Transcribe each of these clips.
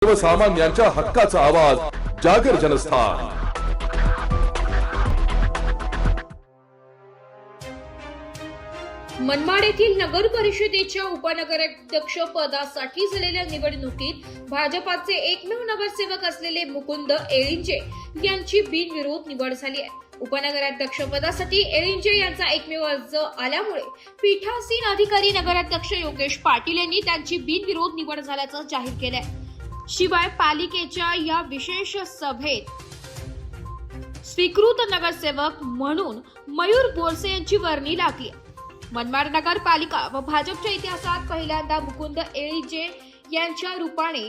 सर्वसामान्यांच्या हक्काचा आवाज जागर जनस्थान। मनमाड येथील नगर परिषदेच्या उपनगराध्यक्ष पदासाठी झालेल्या निवडणुकीत भाजपाचे एकमेव नगरसेवक असलेले मुकुंद एळिंजे यांची बिनविरोध निवड झाली आहे। उपनगराध्यक्ष पदासाठी एळिंजे यांचा एकमेव अर्ज आल्यामुळे पीठासीन अधिकारी नगराध्यक्ष योगेश पाटील यांनी त्यांची बिनविरोध निवड झाल्याचं जाहीर केलंय। शिवाय पालिकेच्या या विशेष सभेत स्वीकृत नगरसेवक म्हणून मयूर बोरसे यांची वर्णी लागली। मनमाड नगरपालिका व भाजपच्या इतिहासात पहिल्यांदा मुकुंद एळिंजे यांच्या रूपाने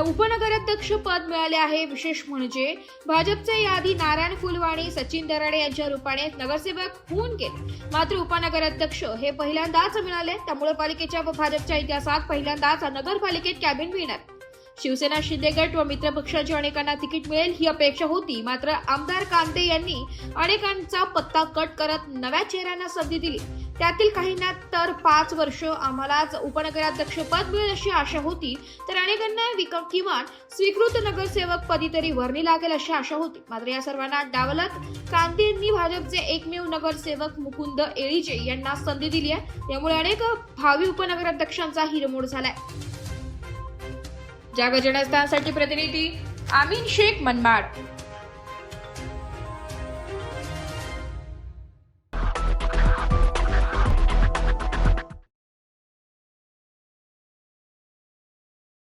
उपनगराध्यक्ष पद मिळाले आहे। विशेष म्हणजे भाजपचे यादी नारायण फुलवाणी, सचिन दराडे यांच्या रूपाने नगरसेवक होऊन गेले, मात्र उपनगराध्यक्ष हे पहिल्यांदाच मिळाले। त्यामुळे पालिकेच्या व भाजपच्या इतिहासात पहिल्यांदाच नगरपालिकेत कॅबिन मिळणार। शिवसेना शिंदे गट व मित्र पक्षांच्या अनेकांना तिकीट मिळेल ही अपेक्षा होती, मात्र आमदार कांते यांनी अनेकांचा पत्ता कट करत नव्या चेहऱ्यांना संधी दिली। त्यातील काहींना तर 5 वर्ष आम्हालाच उपनगराध्यक्ष पद मिळेल अशी आशा होती, तर अनेकांना किमान स्वीकृत नगरसेवक पदी तरी वर्णी लागेल अशी आशा होती। मात्र या सर्वांना डावलत कांते यांनी भाजपचे एकमेव नगरसेवक मुकुंद एळिंजे यांना संधी दिली आहे। त्यामुळे अनेक भावी उपनगराध्यक्षांचा हिरमोड झालाय। जागर जनस्थानसाठी प्रतिनिधी आमीन शेख, मनमाड।